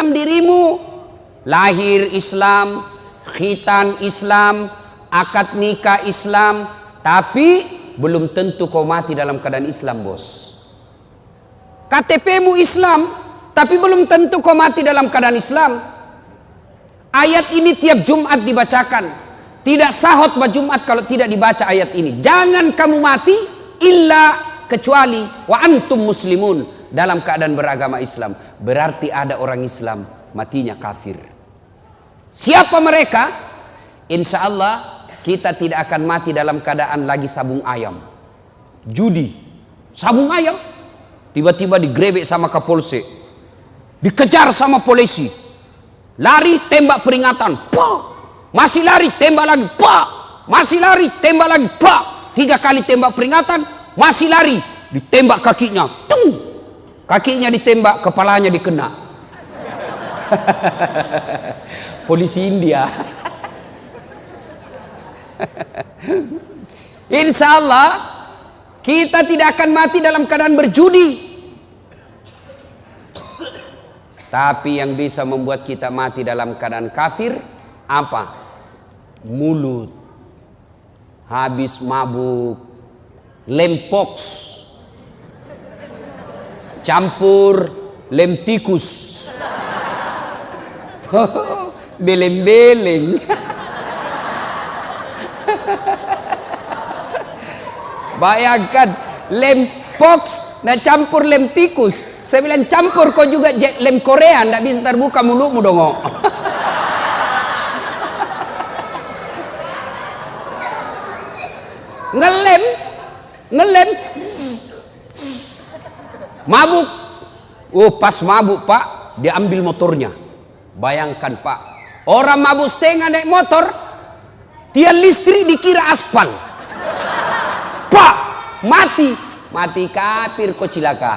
Islam dirimu. Lahir Islam, khitan Islam, akad nikah Islam, tapi belum tentu kau mati dalam keadaan Islam, bos. KTP-mu Islam, tapi belum tentu kau mati dalam keadaan Islam. Ayat ini tiap Jumat dibacakan. Tidak sah khutbah Jumat kalau tidak dibaca ayat ini. Jangan kamu mati illa kecuali wa antum muslimun, dalam keadaan beragama Islam. Berarti ada orang Islam matinya kafir. Siapa mereka? Insya Allah kita tidak akan mati dalam keadaan lagi sabung ayam. Judi, sabung ayam, tiba-tiba digrebek sama Kapolsek, dikejar sama polisi, lari tembak peringatan, pak, masih lari tembak lagi, pak, masih lari tembak lagi, pak, 3 kali tembak peringatan, masih lari, ditembak kakinya, tung, kakinya ditembak, kepalanya dikena. Polisi India. Insya Allah kita tidak akan mati dalam keadaan berjudi. Tapi yang bisa membuat kita mati dalam keadaan kafir apa? Mulut. Habis mabuk, lempox, campur lem tikus, beleng-beleng. Bayangkan lem pox na campur lem tikus. Saya bilang campur kau juga lem Korea, ndak bisa terbuka mulutmu dong. Ngelem mabuk. Oh, pas mabuk pak, dia ambil motornya. Bayangkan pak, orang mabuk setengah naik motor, tiang listrik dikira aspal. Pak, mati kafir kok cilaka.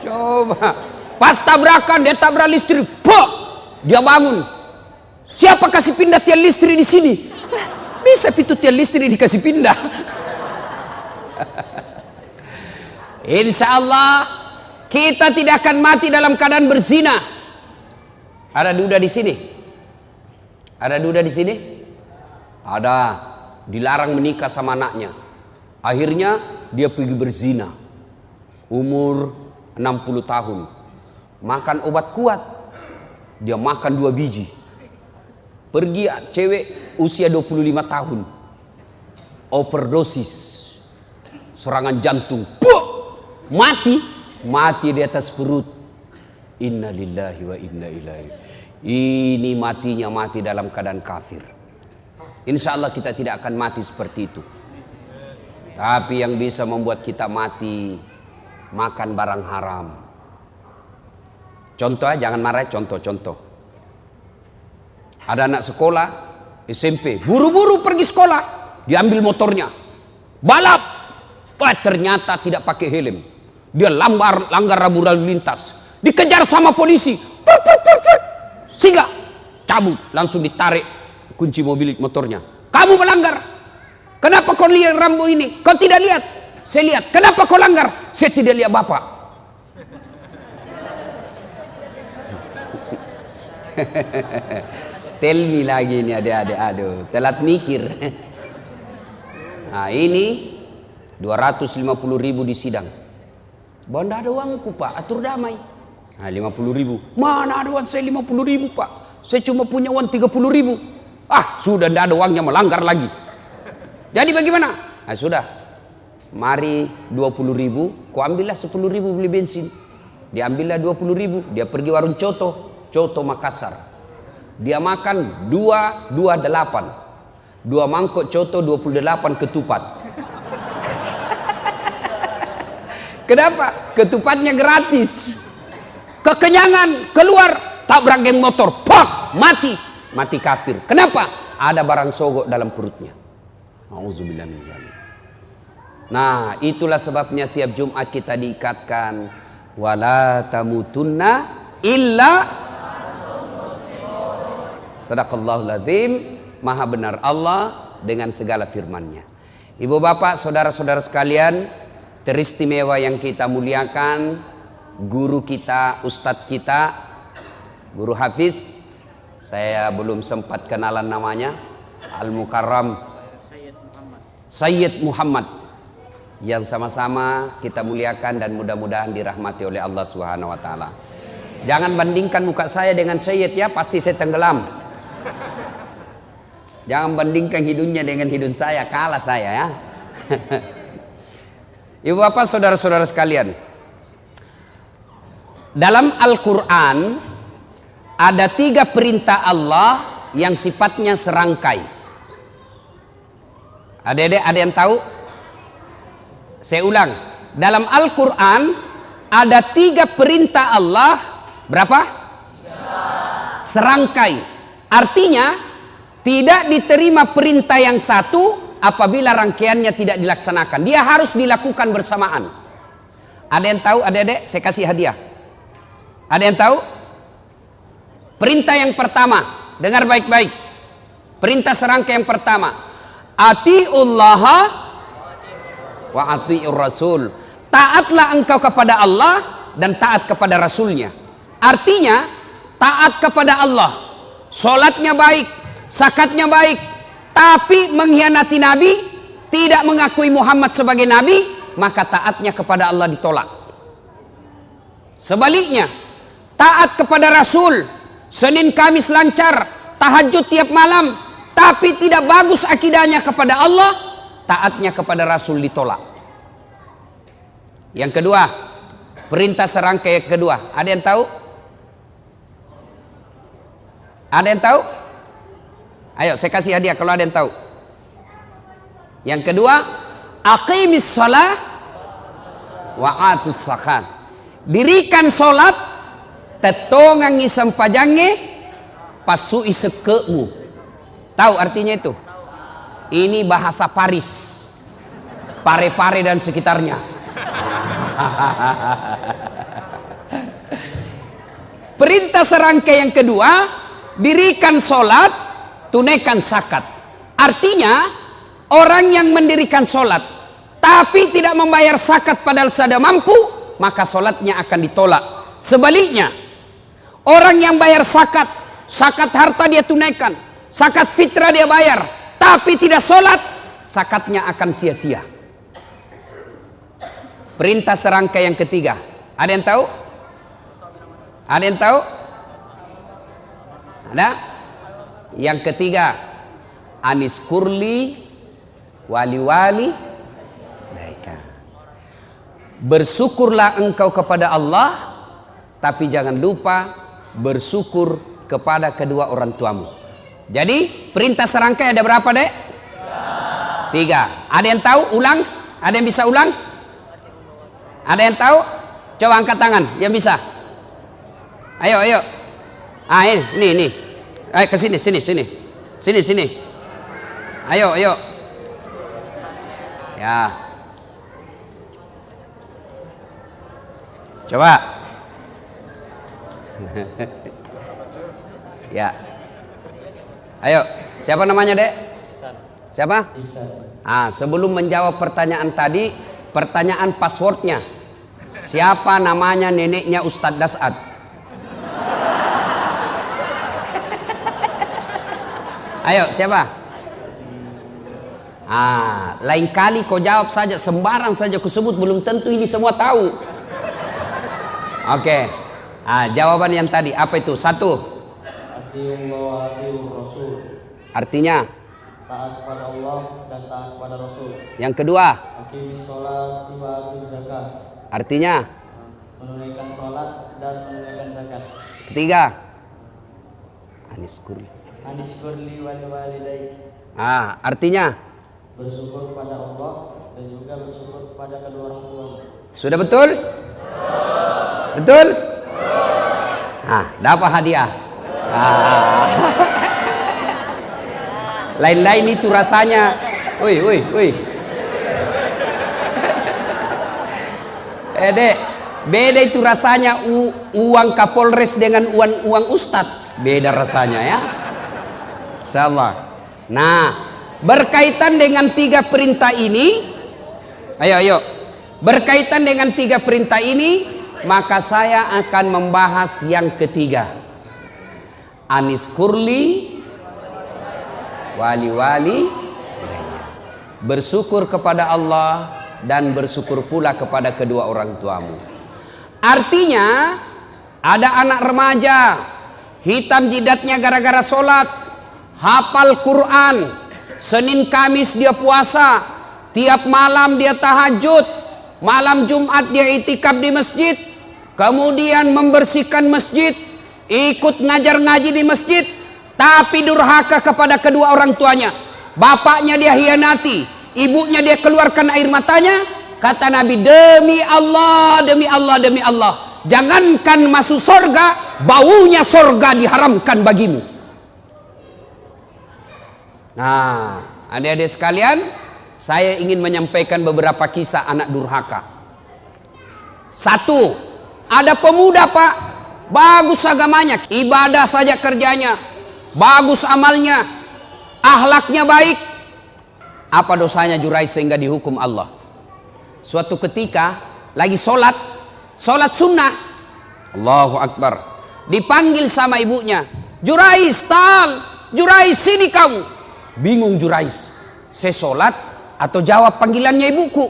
Coba, pas tabrakan dia tabrak listrik, pak, dia bangun. Siapa kasih pindah tiang listrik di sini? Bisa pintu tiang listrik dikasih pindah. Insya Allah kita tidak akan mati dalam keadaan berzina. Ada duda di sini? Ada duda di sini? Ada. Dilarang menikah sama anaknya. Akhirnya dia pergi berzina. Umur 60 tahun. Makan obat kuat. Dia makan 2 biji. Pergi cewek usia 25 tahun. Overdosis. Serangan jantung. Puh! Mati di atas perut. Inna lillahi wa inna ilaihi. Ini matinya mati dalam keadaan kafir. Insya Allah kita tidak akan mati seperti itu. Tapi yang bisa membuat kita mati, makan barang haram. Contoh, jangan marah, contoh. Ada anak sekolah SMP, buru-buru pergi sekolah, diambil motornya, balap. Wah, ternyata tidak pakai helm. Dia langgar rambu lalu lintas, dikejar sama polisi, sehingga cabut, langsung ditarik kunci motornya. Kamu melanggar. Kenapa kau lihat rambu ini? Kau tidak lihat? Saya lihat. Kenapa kau langgar? Saya tidak lihat bapak. Tell me lagi ini adik-adik. Aduh, telat mikir. Nah ini 250.000 di sidang. Bahwa tidak ada uangku pak, atur damai. Nah 50.000. Mana ada uang saya 50.000 pak? Saya cuma punya uang 30.000. Ah sudah tidak ada uangnya, melanggar lagi. Jadi bagaimana? Nah sudah. Mari 20.000, kau ambillah 10.000 beli bensin. Dia ambillah 20.000, dia pergi warung Coto Makassar. Dia makan 2 mangkok Coto, 28 ketupat. Kenapa? Ketupatnya gratis. Kekenyangan, keluar, tabrak geng motor, pak, mati kafir. Kenapa? Ada barang sogok dalam perutnya. Auzubillah min dzalik. Nah, itulah sebabnya tiap Jumat kita diikatkan wala tamutunna illa. Sadaqallahul adzim. Maha benar Allah dengan segala firman-Nya. Ibu bapak, saudara-saudara sekalian, teristimewa yang kita muliakan, guru kita, ustadz kita, guru Hafiz, saya belum sempat kenalan namanya, Al-Mukarram Sayyid Muhammad, yang sama-sama kita muliakan dan mudah-mudahan dirahmati oleh Allah Subhanahu wa taala. Jangan bandingkan muka saya dengan Sayyid ya, pasti saya tenggelam. Jangan bandingkan hidungnya dengan hidung saya, kalah saya ya. Ibu bapak saudara-saudara sekalian, dalam Al-Quran ada 3 perintah Allah yang sifatnya serangkai. Adik-adik ada yang tahu? Saya ulang, dalam Al-Quran ada 3 perintah Allah, berapa? Serangkai. Artinya tidak diterima perintah yang satu apabila rangkaiannya tidak dilaksanakan. Dia harus dilakukan bersamaan. Ada yang tahu adik-adik? Saya kasih hadiah. Ada yang tahu? Perintah yang pertama, dengar baik-baik. Perintah serangkai yang pertama, atiullaha wa atiur rasul. Taatlah engkau kepada Allah dan taat kepada Rasulnya. Artinya taat kepada Allah, sholatnya baik, zakatnya baik, tapi mengkhianati Nabi, tidak mengakui Muhammad sebagai Nabi, maka taatnya kepada Allah ditolak. Sebaliknya, taat kepada Rasul, Senin Kamis lancar, tahajud tiap malam, tapi tidak bagus akidahnya kepada Allah, taatnya kepada Rasul ditolak. Yang kedua, perintah serangkai yang kedua, ada yang tahu? Ada yang tahu? Ayo saya kasih hadiah kalau ada yang tahu. Yang kedua, aqimis shalah wa atus zakat. Dirikan solat, tetongangi sempajange, pasui sekemu. Tahu artinya itu? Ini bahasa Paris, Pare-Pare dan sekitarnya. Perintah serangkai yang kedua, dirikan solat, tunaikan zakat. Artinya orang yang mendirikan solat tapi tidak membayar zakat padahal sudah mampu, maka solatnya akan ditolak. Sebaliknya, orang yang bayar zakat, zakat harta dia tunaikan, zakat fitrah dia bayar, tapi tidak solat, zakatnya akan sia-sia. Perintah serangkai yang ketiga, ada yang tahu? Ada yang tahu? Ada? Yang ketiga, anis kurli wali-wali baika. Bersyukurlah engkau kepada Allah, tapi jangan lupa bersyukur kepada kedua orang tuamu. Jadi perintah serangkai ada berapa, Dek? 3. Ada yang tahu? Ulang? Ada yang bisa ulang? Ada yang tahu? Coba angkat tangan yang bisa. Ayo, ayo. Ah, ini. Ayo ke sini. Sini. Ayo. Ya. Coba. Ya. Ayo, siapa namanya, Dek? Siapa? Ah, sebelum menjawab pertanyaan tadi, pertanyaan passwordnya. Siapa namanya neneknya Ustadz Dasad? Ayo, siapa? Ah, lain kali kau jawab saja, sembarang saja kau sebut, belum tentu ini semua tahu. Oke. Ah, jawaban yang tadi apa itu? 1. Artinya taat kepada Allah dan taat kepada Rasul. Yang kedua, Aqimis sholat wa atuz zakat. artinya Menunaikan sholat dan menunaikan zakat. ketiga, aniskurli. Anishkurli wali walidayk. Ah, artinya Bersyukur kepada Allah dan juga bersyukur kepada kedua orang tua. sudah betul? Betul? Ah, dapat hadiah. Ah. Lain-lain itu rasanya. Woi. Dek, beda itu rasanya uang Kapolres dengan uang Ustadz. Beda rasanya ya. Insyaallah. Nah, berkaitan dengan 3 perintah ini, ayo. Berkaitan dengan 3 perintah ini, maka saya akan membahas yang ketiga. Anis kurli wali-wali, bersyukur kepada Allah dan bersyukur pula kepada kedua orang tuamu. Artinya ada anak remaja hitam jidatnya gara-gara sholat, hafal Quran, Senin Kamis dia puasa, tiap malam dia tahajud, malam Jumat dia itikaf di masjid, kemudian membersihkan masjid, ikut ngajar ngaji di masjid, tapi durhaka kepada kedua orang tuanya. Bapaknya dia hianati, ibunya dia keluarkan air matanya. Kata Nabi, demi Allah, demi Allah, demi Allah, jangankan masuk sorga, baunya sorga diharamkan bagimu. Nah, adik-adik sekalian, saya ingin menyampaikan beberapa kisah anak durhaka. 1, ada pemuda Pak, bagus agamanya, ibadah saja kerjanya, bagus amalnya, akhlaknya baik. Apa dosanya Jurais sehingga dihukum Allah? Suatu ketika lagi sholat sunnah, Allahu Akbar, dipanggil sama ibunya, Jurais, Jurais sini kamu. Bingung Jurais, saya sholat atau jawab panggilannya ibuku.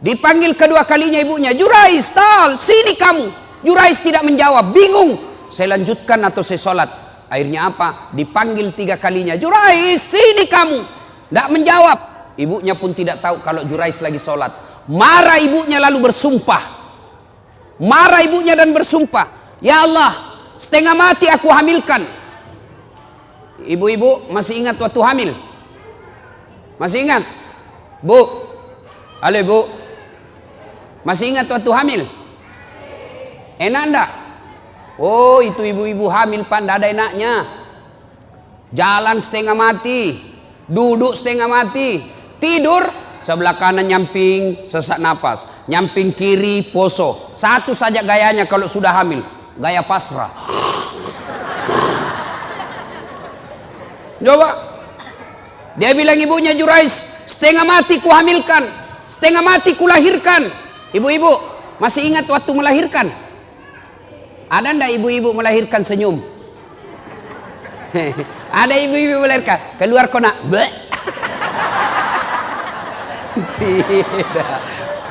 Dipanggil kedua kalinya ibunya, Jurais, sini kamu. Jurais tidak menjawab, bingung, saya lanjutkan atau saya sholat. Akhirnya apa? Dipanggil 3 kalinya, Jurais sini kamu. Tidak menjawab. Ibunya pun tidak tahu kalau Jurais lagi sholat. Marah ibunya lalu bersumpah. Marah ibunya dan bersumpah, ya Allah, setengah mati aku hamilkan. Ibu-ibu masih ingat waktu hamil? Masih ingat? Bu, halo ibu, masih ingat waktu hamil? Enak enggak? Oh, itu ibu-ibu hamil Pak, enggak ada enaknya. Jalan setengah mati, duduk setengah mati, tidur sebelah kanan nyamping sesak napas, nyamping kiri poso. Satu saja gayanya kalau sudah hamil, gaya pasrah. Coba dia bilang ibunya, Jurais, setengah mati ku hamilkan, setengah mati ku lahirkan. Ibu-ibu masih ingat waktu melahirkan? Ada ndak ibu-ibu melahirkan senyum? Ada ibu-ibu melahirkan keluar kona tidak,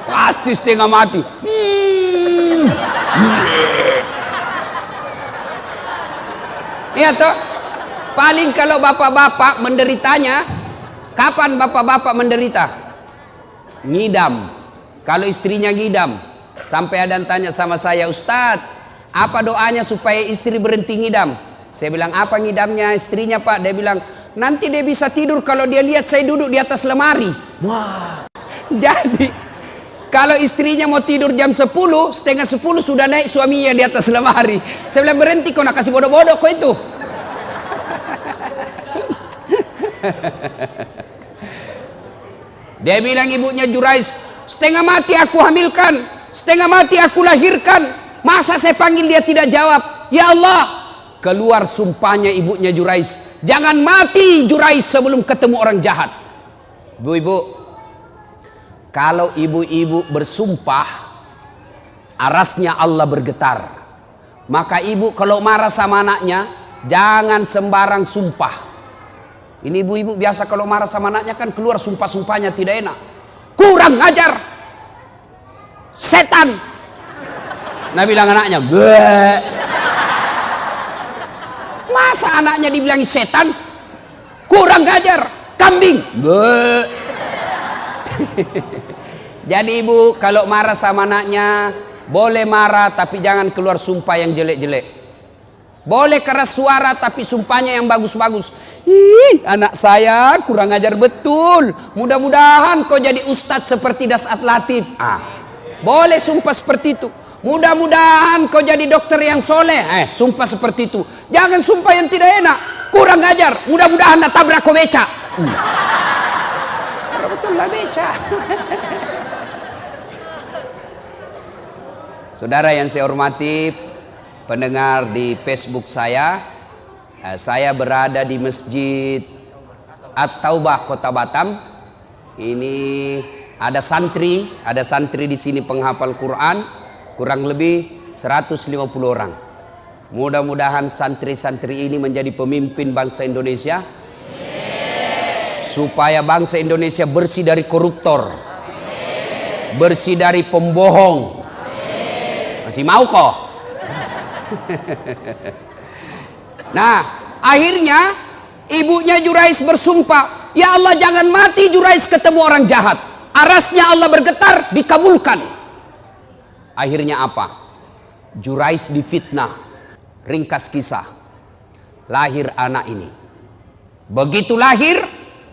pasti setengah mati. Iya toh. Paling kalau bapak-bapak menderitanya, kapan bapak-bapak menderita? Ngidam. Kalau istrinya ngidam, sampai ada yang tanya sama saya, Ustadz, apa doanya supaya istri berhenti ngidam? Saya bilang, apa ngidamnya istrinya Pak? Dia bilang, nanti dia bisa tidur kalau dia lihat saya duduk di atas lemari. Wah, jadi kalau istrinya mau tidur jam 10, setengah 10 sudah naik suaminya di atas lemari. Saya bilang, berhenti kau nak kasih bodoh-bodoh kau itu. Dia bilang ibunya, Jurais, setengah mati aku hamilkan, setengah mati aku lahirkan. Masa saya panggil dia tidak jawab? Ya Allah, keluar sumpahnya ibunya Jurais, jangan mati Jurais sebelum ketemu orang jahat. Ibu-ibu, kalau ibu-ibu bersumpah, arasnya Allah bergetar. Maka ibu kalau marah sama anaknya, jangan sembarang sumpah. Ini ibu-ibu biasa kalau marah sama anaknya kan keluar sumpah-sumpahnya tidak enak. Kurang ajar, setan. Nah bilang anaknya, bleh. Masa anaknya dibilangi setan? Kurang ajar, kambing. Bleh. Jadi ibu kalau marah sama anaknya, boleh marah tapi jangan keluar sumpah yang jelek-jelek. Boleh keras suara tapi sumpahnya yang bagus-bagus. Ih, anak saya kurang ajar betul. Mudah-mudahan kau jadi ustadz seperti Dasat Latif. Boleh sumpah seperti itu. Mudah-mudahan kau jadi dokter yang soleh. Sumpah seperti itu. Jangan sumpah yang tidak enak. Kurang ajar. Mudah-mudahan nak tabrak kau beca. Betul lah beca. Saudara yang saya hormati, pendengar di Facebook saya berada di Masjid At-Taubah Kota Batam. Ini Ada santri di sini penghafal Quran kurang lebih 150 orang. Mudah-mudahan santri-santri ini menjadi pemimpin bangsa Indonesia, supaya bangsa Indonesia bersih dari koruptor, bersih dari pembohong. Masih mau kok? Nah, akhirnya ibunya Jurais bersumpah, ya Allah jangan mati Jurais ketemu orang jahat. Arasnya Allah bergetar, dikabulkan. Akhirnya apa? Jurais difitnah. Ringkas kisah, lahir anak ini. Begitu lahir,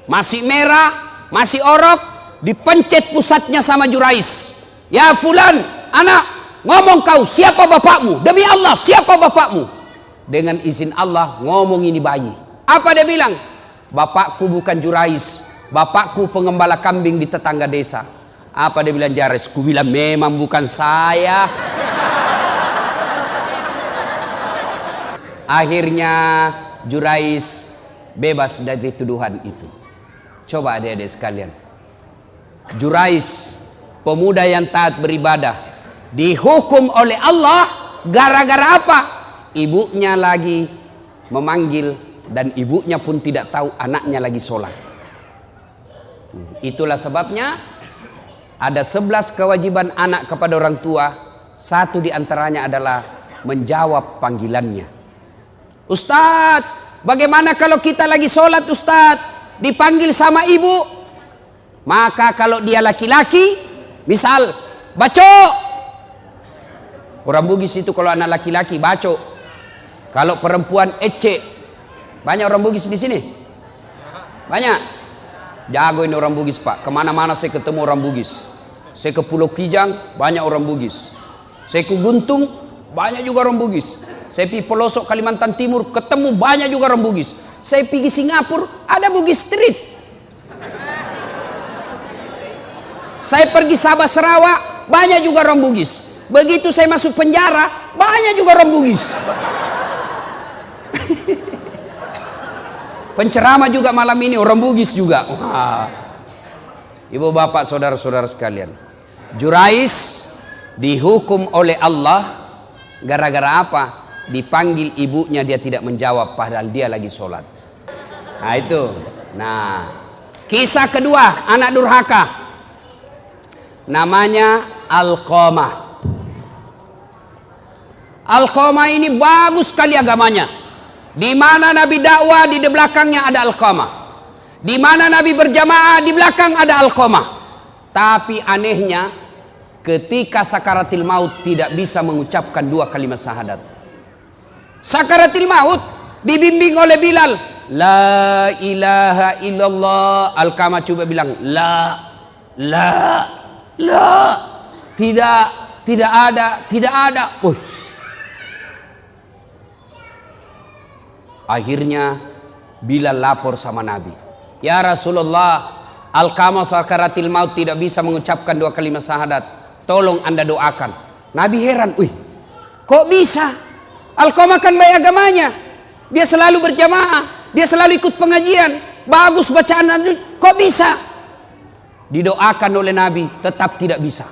masih merah, masih orok, dipencet pusatnya sama Jurais. Ya fulan, anak, ngomong kau, siapa bapakmu? Demi Allah, siapa bapakmu? Dengan izin Allah, ngomong ini bayi. Apa dia bilang? Bapakku bukan Jurais, bapakku pengembala kambing di tetangga desa. Apa dia bilang Jurais? Ku bilang memang bukan saya. Akhirnya Jurais bebas dari tuduhan itu. Coba adik-adik sekalian, Jurais, pemuda yang taat beribadah, dihukum oleh Allah gara-gara apa? Ibunya lagi memanggil dan ibunya pun tidak tahu anaknya lagi sholat. Itulah sebabnya ada 11 kewajiban anak kepada orang tua. Satu diantaranya adalah menjawab panggilannya. Ustadz, bagaimana kalau kita lagi sholat Ustadz, dipanggil sama ibu? Maka kalau dia laki-laki, misal baco, orang Bugis itu kalau anak laki-laki baco, kalau perempuan ece. Banyak orang Bugis di sini? Banyak. Jago ini orang Bugis Pak. Kemana-mana saya ketemu orang Bugis. Saya ke Pulau Kijang, banyak orang Bugis. Saya ke Guntung, banyak juga orang Bugis. Saya pergi pelosok Kalimantan Timur, ketemu banyak juga orang Bugis. Saya pergi Singapura, ada Bugis Street. Saya pergi Sabah Sarawak, banyak juga orang Bugis. Begitu saya masuk penjara, banyak juga orang Bugis. Penceramah juga malam ini orang Bugis juga. Wah. Ibu bapak saudara-saudara sekalian, Jurais dihukum oleh Allah gara-gara apa? Dipanggil ibunya dia tidak menjawab padahal dia lagi sholat. Nah itu. Nah, kisah kedua anak durhaka, namanya Alqamah. Alqamah ini bagus sekali agamanya. Di mana Nabi dakwah, di belakangnya ada Alqamah. Di mana Nabi berjamaah, di belakang ada Alqamah. Tapi anehnya, ketika sakaratil maut tidak bisa mengucapkan 2 kalimat syahadat. Sakaratil maut dibimbing oleh Bilal, la ilaha illallah. Alqamah coba bilang la, tidak ada. Akhirnya Bilal lapor sama Nabi, ya Rasulullah, Alqamah sakaratil maut tidak bisa mengucapkan 2 kalimat syahadat, tolong anda doakan. Nabi heran, kok bisa? Alqamah kan baik agamanya, dia selalu berjamaah, dia selalu ikut pengajian, bagus bacaan, kok bisa? Didoakan oleh Nabi, tetap tidak bisa.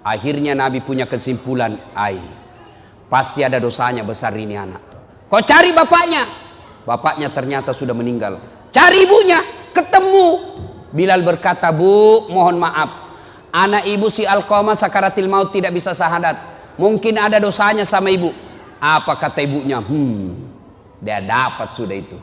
Akhirnya Nabi punya kesimpulan, pasti ada dosanya besar ini anak. Kau cari bapaknya, bapaknya ternyata sudah meninggal. Cari ibunya, ketemu. Bilal berkata, Bu, mohon maaf, anak ibu si Alqamah sakaratil maut tidak bisa syahadat, mungkin ada dosanya sama ibu. Apa kata ibunya? Dia dapat sudah itu.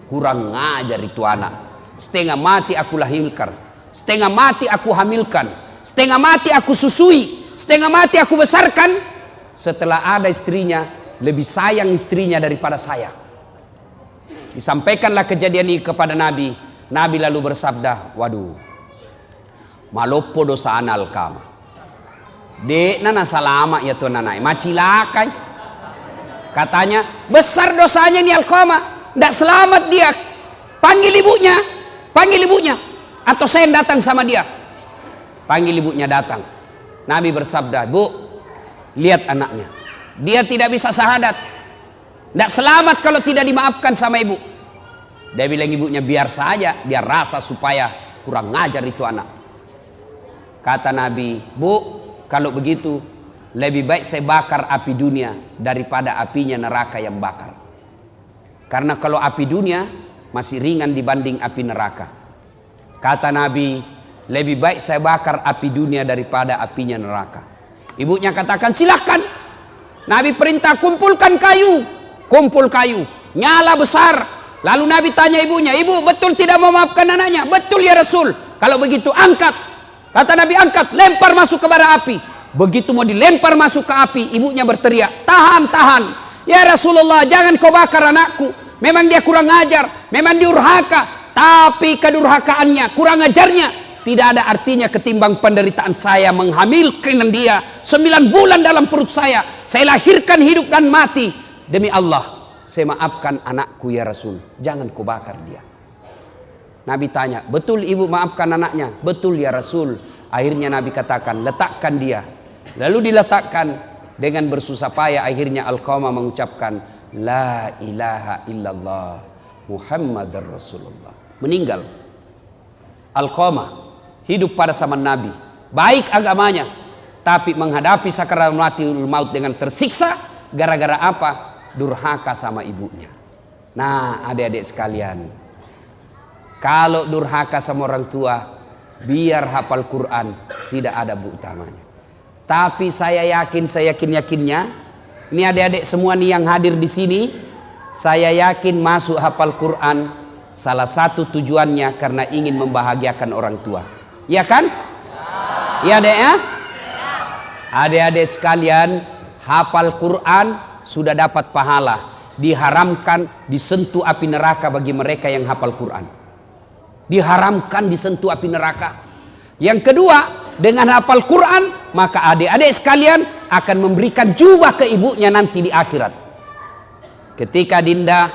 Kurang ngajar itu anak. Setengah mati aku lahirkan, setengah mati aku hamilkan, setengah mati aku susui, setengah mati aku besarkan. Setelah ada istrinya, lebih sayang istrinya daripada saya. Disampaikanlah kejadian ini kepada Nabi. Nabi lalu bersabda, waduh, malopo dosa anak Alqamah. Dek nana salama ya tuan nanai, macilakai. Katanya besar dosanya nih Alqamah, tidak selamat dia. Panggil ibunya, atau saya yang datang sama dia. Panggil ibunya datang. Nabi bersabda, Bu, lihat anaknya, dia tidak bisa syahadat, tidak selamat kalau tidak dimaafkan sama ibu. Dia bilang ibunya, biar saja, biar rasa supaya kurang ngajar itu anak. Kata Nabi, "Bu, kalau begitu lebih baik saya bakar api dunia daripada apinya neraka yang bakar. Karena kalau api dunia masih ringan dibanding api neraka." Kata Nabi, "Lebih baik saya bakar api dunia daripada apinya neraka." Ibunya katakan, "Silahkan." Nabi perintah, "Kumpulkan kayu." Kumpul kayu, nyala besar. Lalu Nabi tanya ibunya, "Ibu, betul tidak memaafkan anaknya?" "Betul ya Rasul." "Kalau begitu angkat." Kata Nabi, "Angkat, lempar masuk ke bara api." Begitu mau dilempar masuk ke api, ibunya berteriak, "Tahan, tahan. Ya Rasulullah, jangan kau bakar anakku. Memang dia kurang ajar, memang durhaka. Tapi kedurhakaannya, kurang ajarnya tidak ada artinya ketimbang penderitaan saya menghamilkan dia 9 bulan dalam perut saya. Saya lahirkan hidup dan mati. Demi Allah, saya maafkan anakku ya Rasul. Jangan kau bakar dia." Nabi tanya, "Betul ibu maafkan anaknya?" "Betul ya Rasul." Akhirnya Nabi katakan, "Letakkan dia." Lalu diletakkan. Dengan bersusah payah akhirnya Alqamah mengucapkan, "La ilaha illallah Muhammadar Rasulullah." Meninggal. Alqamah hidup pada zaman Nabi, baik agamanya, tapi menghadapi sakaratul maut dengan tersiksa. Gara-gara apa? Durhaka sama ibunya. Nah, adik-adik sekalian, kalau durhaka sama orang tua, biar hafal Quran, tidak ada bu utamanya. Tapi saya yakin-yakinnya, ini adik-adik semua nih yang hadir di sini, saya yakin masuk hafal Quran salah satu tujuannya karena ingin membahagiakan orang tua. Ya kan? Ya adek ya? Adik-adik sekalian, hafal Quran sudah dapat pahala. Diharamkan disentuh api neraka bagi mereka yang hafal Quran. Diharamkan disentuh api neraka. Yang kedua, dengan hafal Quran, maka adik-adik sekalian akan memberikan jubah ke ibunya nanti di akhirat. Ketika Dinda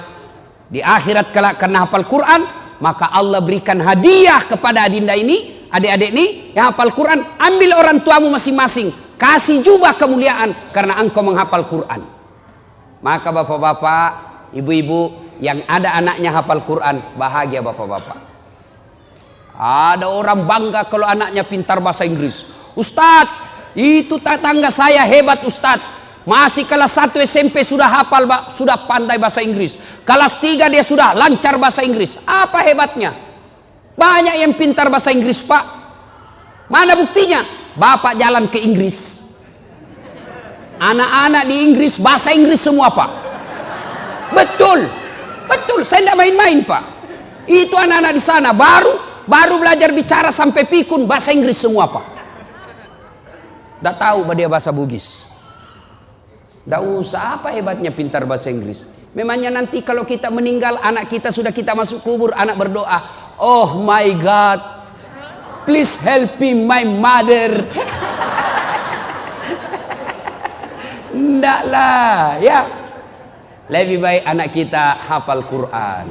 di akhirat kelak karena hafal Quran, maka Allah berikan hadiah kepada Dinda ini, adik-adik ini yang hafal Quran. Ambil orang tuamu masing-masing, kasih jubah kemuliaan karena engkau menghafal Quran. Maka bapak-bapak, ibu-ibu yang ada anaknya hafal Quran, bahagia bapak-bapak. Ada orang bangga kalau anaknya pintar bahasa Inggris. "Ustadz, itu tetangga saya hebat Ustadz. Masih kelas 1 SMP sudah hafal, sudah pandai bahasa Inggris. Kelas 3 dia sudah lancar bahasa Inggris." Apa hebatnya? Banyak yang pintar bahasa Inggris pak. Mana buktinya? Bapak jalan ke Inggris. Anak-anak di Inggris bahasa Inggris semua pak. Betul, betul. Saya tidak main-main pak. Itu anak-anak di sana baru belajar bicara sampai pikun bahasa Inggris semua pak. Tidak tahu dia bahasa Bugis. Tidak usah, apa hebatnya pintar bahasa Inggris. Memangnya nanti kalau kita meninggal, anak kita sudah kita masuk kubur, anak berdoa, "Oh my God, please help me my mother." Tidak lah ya. Lebih baik anak kita hafal Quran.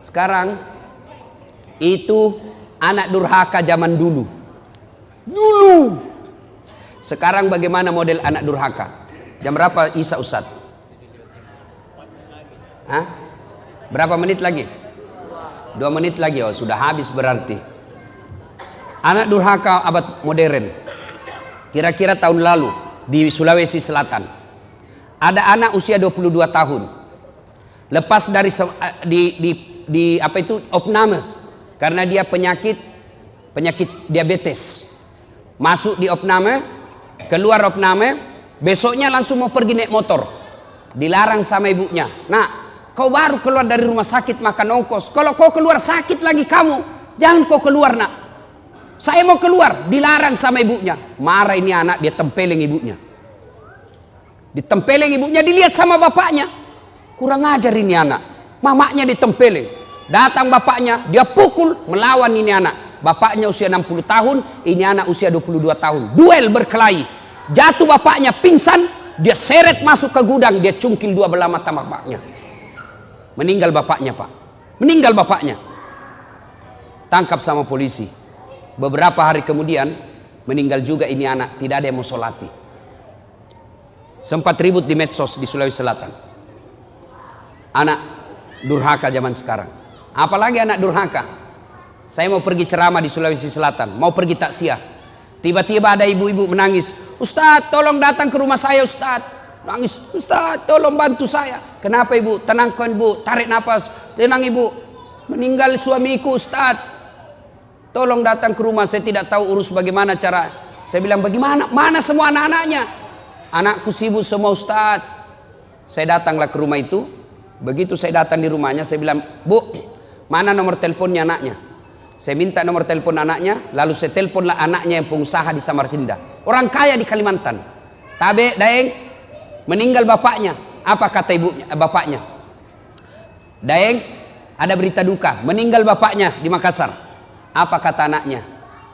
Sekarang itu anak durhaka zaman dulu. Sekarang bagaimana model anak durhaka? Jam berapa Isya Ustaz? Berapa menit lagi? 2 menit lagi. Oh sudah habis berarti. Anak durhaka abad modern. Kira-kira tahun lalu di Sulawesi Selatan ada anak usia 22 tahun. Lepas dari di apa itu opname karena dia penyakit diabetes. Masuk di opname, keluar opname, besoknya langsung mau pergi naik motor. Dilarang sama ibunya. "Nak, kau baru keluar dari rumah sakit makan ongkos. Kalau kau keluar sakit lagi kamu, jangan kau keluar nak. Saya mau keluar." Dilarang sama ibunya. Marah ini anak, dia tempeleng ibunya. Ditempeleng ibunya, dilihat sama bapaknya. Kurang ajar ini anak. Mamanya ditempeleng. Datang bapaknya, dia pukul, melawan ini anak. Bapaknya usia 60 tahun, ini anak usia 22 tahun. Duel berkelahi. Jatuh bapaknya, pingsan, dia seret masuk ke gudang, dia cungkil 2 belah mata bapaknya. Meninggal bapaknya pak. Meninggal bapaknya. Tangkap sama polisi. Beberapa hari kemudian meninggal juga ini anak, tidak ada yang mau solati. Sempat ribut di medsos di Sulawesi Selatan. Anak durhaka zaman sekarang. Apalagi anak durhaka. Saya mau pergi ceramah di Sulawesi Selatan, mau pergi takziah. Tiba-tiba ada ibu-ibu menangis, "Ustadz, tolong datang ke rumah saya, Ustadz." Nangis, "Ustadz, tolong bantu saya." Kenapa ibu? Tenangkan ibu, tarik nafas. Tenang ibu, meninggal suamiku, Ustadz. Tolong datang ke rumah, saya tidak tahu urus bagaimana cara. Saya bilang, "Bagaimana? Mana semua anak-anaknya?" "Anakku sibuk semua, Ustadz." Saya datanglah ke rumah itu. Begitu saya datang di rumahnya, saya bilang, "Bu, mana nomor teleponnya anaknya?" Saya minta nomor telepon anaknya, lalu saya teleponlah anaknya yang pengusaha di Samarinda, orang kaya di Kalimantan. "Tabe, Daeng, meninggal bapaknya." Apa kata ibunya, bapaknya? "Daeng, ada berita duka, meninggal bapaknya di Makassar." Apa kata anaknya?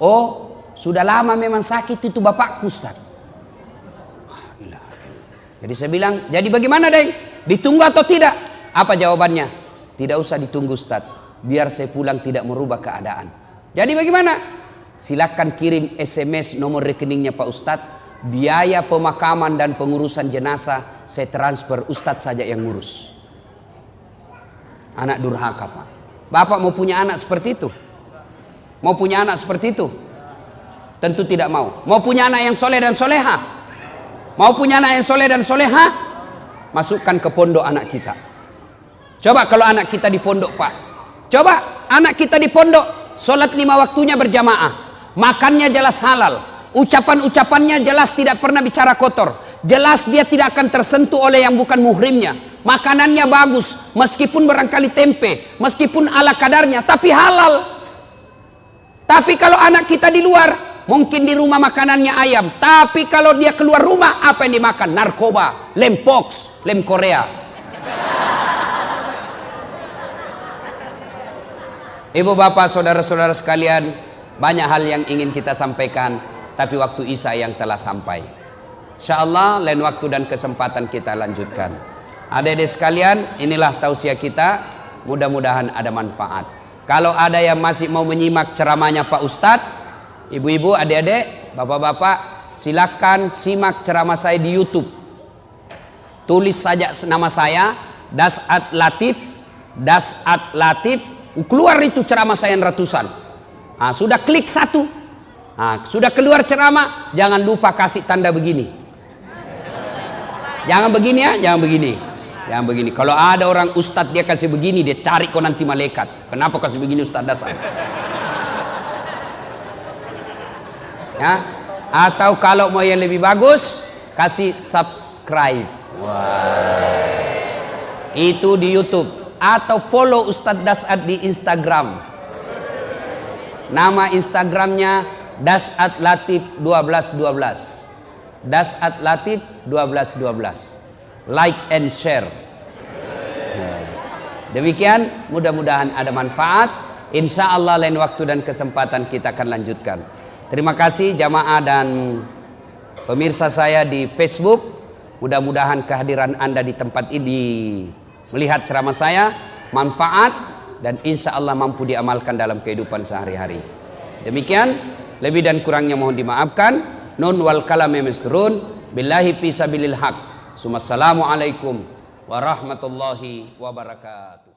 "Oh, sudah lama memang sakit itu bapakku, Ustaz." Jadi saya bilang, "Jadi bagaimana, Daeng? Ditunggu atau tidak?" Apa jawabannya? "Tidak usah ditunggu, Ustaz. Biar saya pulang tidak merubah keadaan." Jadi bagaimana? Silakan kirim SMS nomor rekeningnya Pak Ustadz. Biaya pemakaman dan pengurusan jenazah saya transfer, Ustadz saja yang ngurus. Anak durhaka, Pak. Bapak mau punya anak seperti itu? Mau punya anak seperti itu? Tentu tidak mau. Mau punya anak yang soleh dan soleha? Mau punya anak yang soleh dan soleha? Masukkan ke pondok anak kita. Coba kalau anak kita di pondok, Pak. Coba anak kita di pondok, sholat 5 waktunya berjamaah, makannya jelas halal, ucapan-ucapannya jelas tidak pernah bicara kotor, jelas dia tidak akan tersentuh oleh yang bukan muhrimnya, makanannya bagus, meskipun barangkali tempe, meskipun ala kadarnya, tapi halal. Tapi kalau anak kita di luar, mungkin di rumah makanannya ayam, tapi kalau dia keluar rumah, apa yang dimakan? Narkoba, lem pox, lem Korea. Ibu bapak saudara-saudara sekalian, banyak hal yang ingin kita sampaikan, tapi waktu Isya yang telah sampai. Insyaallah lain waktu dan kesempatan kita lanjutkan. Adik-adik sekalian, inilah tausiah kita, mudah-mudahan ada manfaat. Kalau ada yang masih mau menyimak ceramahnya Pak Ustadz, ibu-ibu, adik-adik, bapak-bapak, silakan simak ceramah saya di YouTube. Tulis saja nama saya, Das'ad Latif, Das'ad Latif. Keluar itu ceramah saya yang ratusan. Sudah klik satu, sudah keluar ceramah, jangan lupa kasih tanda begini. Jangan begini ya, jangan begini. Jangan begini. Kalau ada orang ustadz dia kasih begini, dia cari kau nanti malaikat. Kenapa kasih begini Ustadz Dasar? Ya. Atau kalau mau yang lebih bagus, kasih subscribe. Wah. Itu di YouTube. Atau follow Ustadz Das'ad di Instagram. Nama Instagramnya Das'ad Latif 1212. Das'ad Latif 1212. Like and share. Demikian, mudah-mudahan ada manfaat. Insya Allah lain waktu dan kesempatan kita akan lanjutkan. Terima kasih jamaah dan pemirsa saya di Facebook. Mudah-mudahan kehadiran Anda di tempat ini, melihat ceramah saya, manfaat, dan insya Allah mampu diamalkan dalam kehidupan sehari-hari. Demikian, lebih dan kurangnya mohon dimaafkan. Nun wal kalam misturun, billahi fisabilil haq. Assalamualaikum warahmatullahi wabarakatuh.